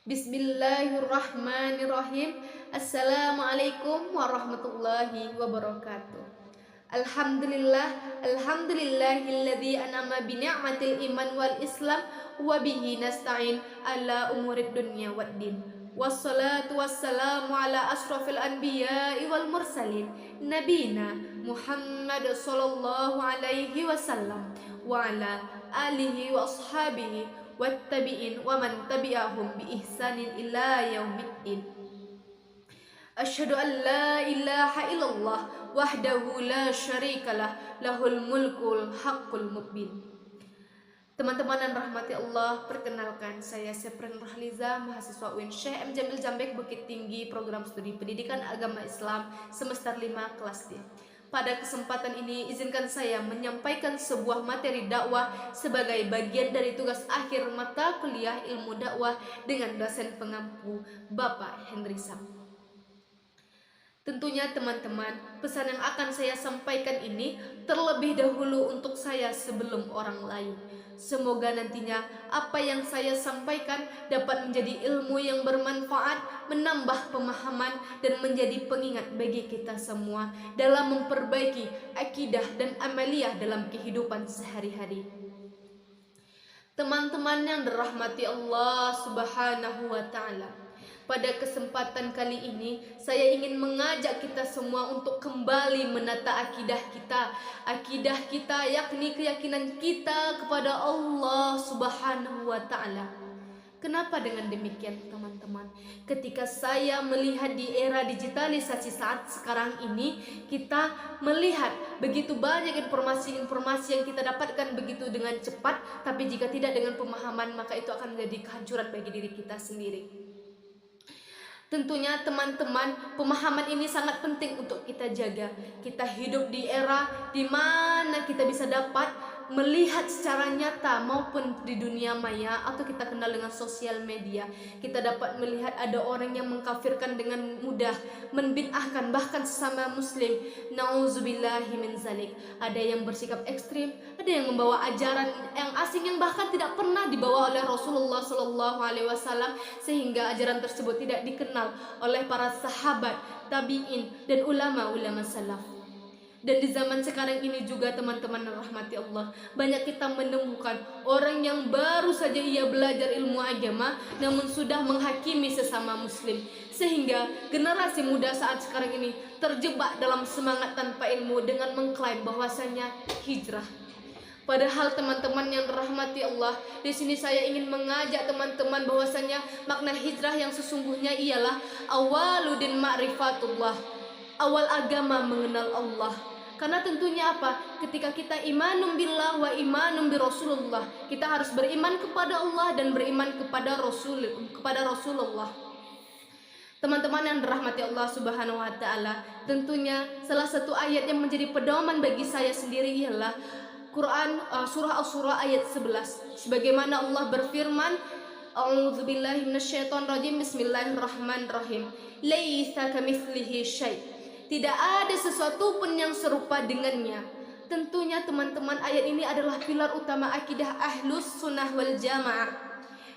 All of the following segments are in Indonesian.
Bismillahirrahmanirrahim. Assalamualaikum warahmatullahi wabarakatuh. Alhamdulillahilladzi an'ama bi ni'matil iman wal islam wa bihi nasta'in ala umurid dunya waddin. Wassalatu wassalamu ala asrofil anbiya'i wal mursalin nabina Muhammad sallallahu alaihi wasallam wa ala alihi wa ashabihi wattabi'in wa man tabi'ahum bi ihsanin ila yaumiddin. Asyhadu an la ilaha illallah wahdahu la syarikalah lahul mulkul haqqul mubin. Teman-teman dan rahmati Allah, perkenalkan saya Sepren Rahliza, mahasiswa UIN Syekh M. Jamil Jambek, Bukit Tinggi, program studi pendidikan agama Islam semester 5 kelas D. Pada kesempatan ini izinkan saya menyampaikan sebuah materi dakwah sebagai bagian dari tugas akhir mata kuliah ilmu dakwah dengan dosen pengampu Bapak Henry Sam. Tentunya teman-teman, pesan yang akan saya sampaikan ini terlebih dahulu untuk saya sebelum orang lain. Semoga nantinya apa yang saya sampaikan dapat menjadi ilmu yang bermanfaat, menambah pemahaman, dan menjadi pengingat bagi kita semua dalam memperbaiki akidah dan amaliyah dalam kehidupan sehari-hari. Teman-teman yang dirahmati Allah Subhanahu wa Ta'ala, pada kesempatan kali ini saya ingin mengajak kita semua untuk kembali menata akidah kita yakni keyakinan kita kepada Allah Subhanahu wa Ta'ala. Kenapa dengan demikian teman-teman? Ketika saya melihat di era digitalisasi saat sekarang ini, kita melihat begitu banyak informasi-informasi yang kita dapatkan begitu dengan cepat, tapi jika tidak dengan pemahaman maka itu akan menjadi kehancuran bagi diri kita sendiri. Tentunya teman-teman, pemahaman ini sangat penting untuk kita jaga. Kita hidup di era di mana kita bisa dapat melihat secara nyata maupun di dunia maya atau kita kenal dengan sosial media. Kita dapat melihat ada orang yang mengkafirkan dengan mudah, membid'ahkan bahkan sesama muslim. Nauzubillahi min zalik. Ada yang bersikap ekstrim, ada yang membawa ajaran yang asing yang bahkan tidak pernah dibawa oleh Rasulullah Shallallahu Alaihi Wasallam, sehingga ajaran tersebut tidak dikenal oleh para sahabat, tabi'in, dan ulama-ulama salaf. Dan di zaman sekarang ini juga teman-teman rahmati Allah, banyak kita menemukan orang yang baru saja ia belajar ilmu agama namun sudah menghakimi sesama muslim, sehingga generasi muda saat sekarang ini terjebak dalam semangat tanpa ilmu dengan mengklaim bahwasanya hijrah. Padahal teman-teman yang dirahmati Allah, di sini saya ingin mengajak teman-teman bahwasanya makna hijrah yang sesungguhnya ialah awaludin ma'rifatullah, awal agama mengenal Allah. Karena tentunya apa? Ketika kita imanum billah wa imanum bi Rasulullah, kita harus beriman kepada Allah dan beriman kepada Rasulullah. Teman-teman yang dirahmati Allah Subhanahu wa Ta'ala, tentunya salah satu ayat yang menjadi pedoman bagi saya sendiri ialah Quran surah Asy-Syura ayat 11. Sebagaimana Allah berfirman, A'udzubillahi minasyaitonirrajim, bismillahirrahmanirrahim. Laisa kamitslihi syai'. Tidak ada sesuatu pun yang serupa dengannya. Tentunya teman-teman, ayat ini adalah pilar utama akidah Ahlus Sunnah wal Jamaah,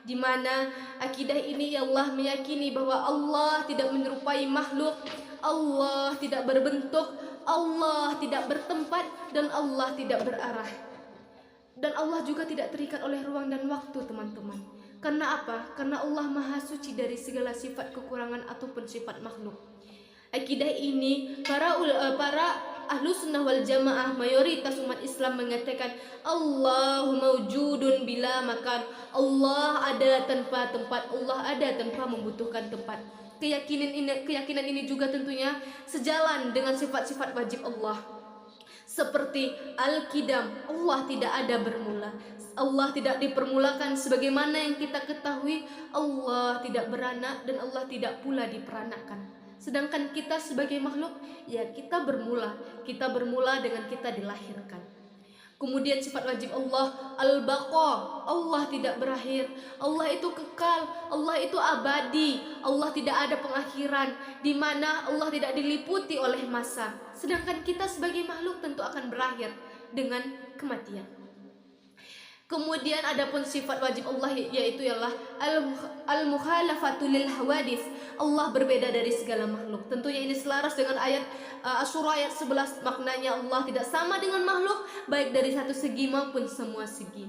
di mana akidah ini Allah meyakini bahwa Allah tidak menyerupai makhluk, Allah tidak berbentuk, Allah tidak bertempat, dan Allah tidak berarah. Dan Allah juga tidak terikat oleh ruang dan waktu teman-teman. Karena apa? Karena Allah maha suci dari segala sifat kekurangan ataupun sifat makhluk. Akidah ini para Ahlus Sunnah wal Jamaah, mayoritas umat Islam mengatakan Allahu mawjudun bila makan. Allah ada tanpa tempat, Allah ada tanpa membutuhkan tempat. Keyakinan ini juga tentunya sejalan dengan sifat-sifat wajib Allah, seperti Al-Qidam, Allah tidak ada bermula, Allah tidak dipermulakan. Sebagaimana yang kita ketahui, Allah tidak beranak dan Allah tidak pula diperanakkan. Sedangkan kita sebagai makhluk, ya kita bermula dengan kita dilahirkan. Kemudian sifat wajib Allah, Al-Baqa, Allah tidak berakhir, Allah itu kekal, Allah itu abadi, Allah tidak ada pengakhiran, di mana Allah tidak diliputi oleh masa. Sedangkan kita sebagai makhluk tentu akan berakhir dengan kematian. Kemudian adapun sifat wajib Allah yaitu ialah al-mukhalafatu lil hawadits. Allah berbeda dari segala makhluk. Tentunya ini selaras dengan ayat Asy-Syura ayat 11, maknanya Allah tidak sama dengan makhluk baik dari satu segi maupun semua segi.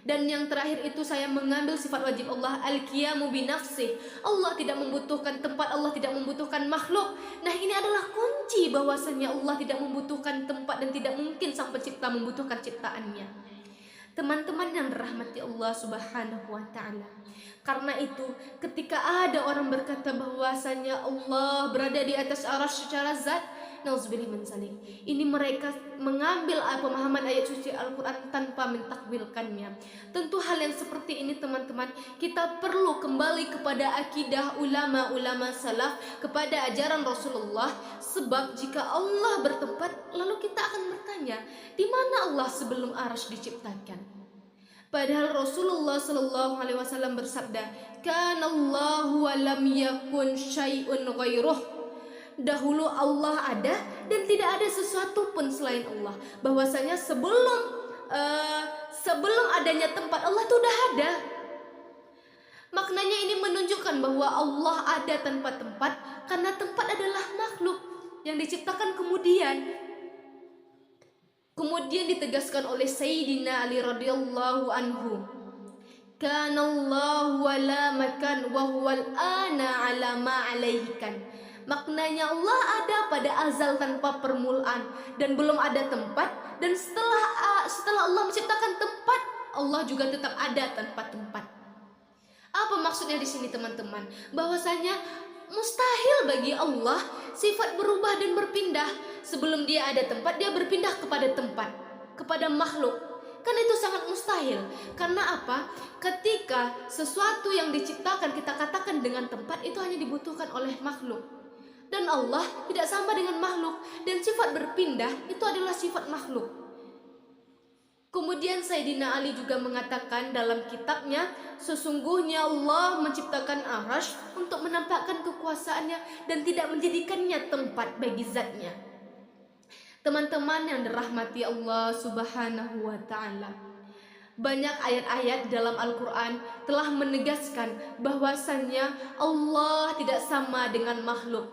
Dan yang terakhir itu saya mengambil sifat wajib Allah al-qiyamu bi nafsih. Allah tidak membutuhkan tempat, Allah tidak membutuhkan makhluk. Nah, ini adalah kunci bahwasanya Allah tidak membutuhkan tempat dan tidak mungkin sang pencipta membutuhkan ciptaannya. Teman-teman yang dirahmati Allah Subhanahu wa taala. Karena itu, ketika ada orang berkata bahwasanya Allah berada di atas arsy secara zat, nauzubillah min zalik. Ini mereka mengambil pemahaman ayat suci Al-Qur'an tanpa mentakwilkannya. Tentu hal yang seperti ini teman-teman, kita perlu kembali kepada akidah ulama-ulama salaf, kepada ajaran Rasulullah. Sebab jika Allah bertempat, lalu kita akan bertanya, di mana Allah sebelum arsy diciptakan? Padahal Rasulullah sallallahu alaihi wasallam bersabda, "Kanallahu wa lam yakun syai'un ghairuh." Dahulu Allah ada dan tidak ada sesuatu pun selain Allah. Bahwasanya sebelum adanya tempat, Allah itu sudah ada. Maknanya ini menunjukkan bahwa Allah ada tanpa tempat, karena tempat adalah makhluk yang diciptakan kemudian. Kemudian ditegaskan oleh Sayyidina Ali radhiyallahu anhu, "Kanallahu wa la makan wa huwal ana ala ma alaihi kan." Maknanya Allah ada pada azal tanpa permulaan dan belum ada tempat, dan setelah Allah menciptakan tempat, Allah juga tetap ada tanpa tempat. Apa maksudnya di sini teman-teman? Bahwasanya mustahil bagi Allah sifat berubah dan berpindah. Sebelum dia ada tempat, dia berpindah kepada tempat, kepada makhluk. Kan itu sangat mustahil. Karena apa? Ketika sesuatu yang diciptakan kita katakan dengan tempat, itu hanya dibutuhkan oleh makhluk. Dan Allah tidak sama dengan makhluk. Dan sifat berpindah itu adalah sifat makhluk. Kemudian Sayyidina Ali juga mengatakan dalam kitabnya, sesungguhnya Allah menciptakan arsy untuk menampakkan kekuasaannya dan tidak menjadikannya tempat bagi zatnya. Teman-teman yang dirahmati Allah Subhanahu wa taala, banyak ayat-ayat dalam Al-Quran telah menegaskan bahwasannya Allah tidak sama dengan makhluk.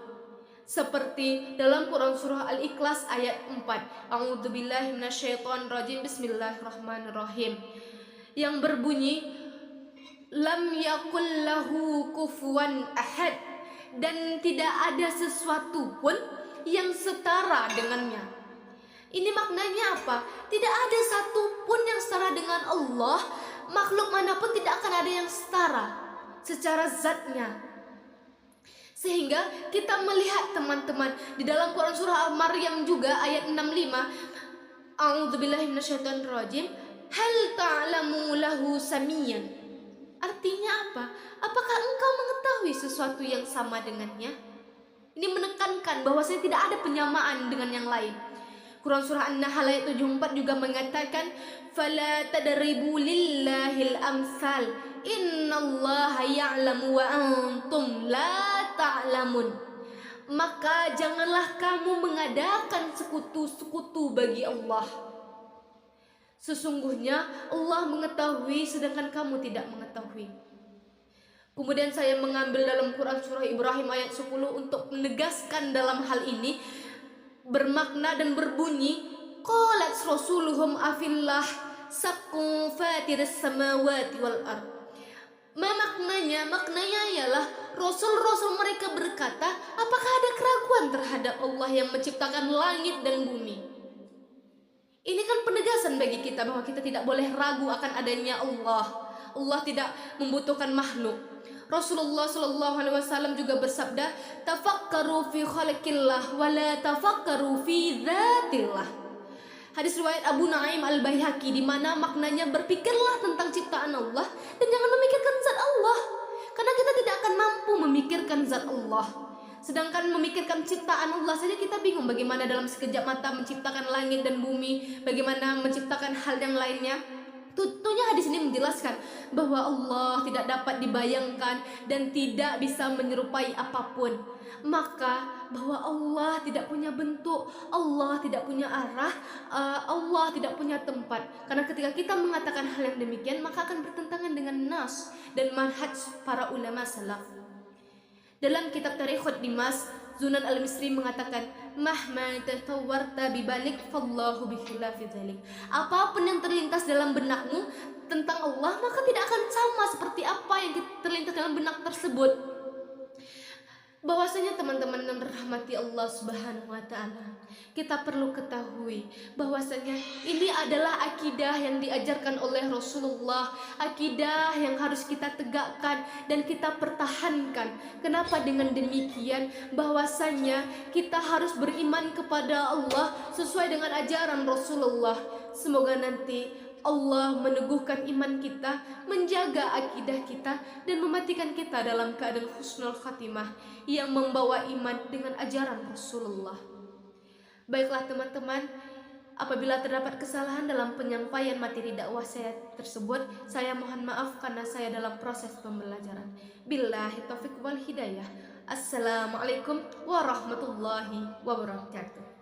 Seperti dalam Quran surah Al-Ikhlas ayat 4, A'udzubillahi minasyaitonirrajim, Bismillahirrahmanirrahim, yang berbunyi, Lam yakul lahu kufuwan ahad, dan tidak ada sesuatu pun yang setara dengannya. Ini maknanya apa? Tidak ada satu pun yang setara dengan Allah. Makhluk manapun tidak akan ada yang setara secara zatnya. Sehingga kita melihat teman-teman di dalam Quran surah Al-Maryam juga ayat 65, A'udzubillahi minasyaitonirrajim, hal ta'lamu lahu samiyan. Artinya apa? Apakah engkau mengetahui sesuatu yang sama dengannya? Ini menekankan bahwasanya tidak ada penyamaan dengan yang lain. Quran surah An-Nahl ayat 74 juga mengatakan, fala tadribu lillahil amsal, innallaha ya'lamu wa antum la ta'lamun. Maka janganlah kamu mengadakan sekutu-sekutu bagi Allah. Sesungguhnya Allah mengetahui sedangkan kamu tidak mengetahui. Kemudian saya mengambil dalam Quran surah Ibrahim ayat 10 untuk menegaskan dalam hal ini, bermakna dan berbunyi, qalat rasuluhum afillah sakku fatiris samawati wal ard. Maknanya ialah Rasul-Rasul mereka berkata, apakah ada keraguan terhadap Allah yang menciptakan langit dan bumi? Ini kan penegasan bagi kita bahwa kita tidak boleh ragu akan adanya Allah. Allah tidak membutuhkan makhluk. Rasulullah sallallahu alaihi wasallam juga bersabda, tafakkaru fi khalqillah wa la tafakkaru fi dzatillah. Hadis riwayat Abu Nu'aim Al-Baihaqi, di mana maknanya berpikirlah tentang ciptaan Allah dan jangan memikirkan zat Allah. Karena kita tidak akan mampu memikirkan zat Allah. Sedangkan memikirkan ciptaan Allah saja kita bingung bagaimana dalam sekejap mata menciptakan langit dan bumi, bagaimana menciptakan hal yang lainnya. Tentunya hadis ini menjelaskan bahwa Allah tidak dapat dibayangkan dan tidak bisa menyerupai apapun. Maka bahwa Allah tidak punya bentuk, Allah tidak punya arah, Allah tidak punya tempat. Karena ketika kita mengatakan hal yang demikian, maka akan bertentangan dengan nas dan manhaj para ulama salaf. Dalam kitab Tarikhut Dimas, Zunan Al-Misri mengatakan, "Mahma tatawwarta bibalik fallahu bikhilafi dzalik." Apapun yang terlintas dalam benakmu tentang Allah, maka tidak akan sama seperti apa yang terlintas dalam benak tersebut. Bahwasanya teman-teman yang dirahmati Allah Subhanahu wa taala, kita perlu ketahui bahwasanya ini adalah akidah yang diajarkan oleh Rasulullah, akidah yang harus kita tegakkan dan kita pertahankan. Kenapa dengan demikian? Bahwasanya kita harus beriman kepada Allah sesuai dengan ajaran Rasulullah. Semoga nanti Allah meneguhkan iman kita, menjaga akidah kita, dan mematikan kita dalam keadaan husnul khatimah yang membawa iman dengan ajaran Rasulullah. Baiklah teman-teman, apabila terdapat kesalahan dalam penyampaian materi dakwah saya tersebut, saya mohon maaf karena saya dalam proses pembelajaran. Billahi taufiq wal hidayah. Assalamualaikum warahmatullahi wabarakatuh.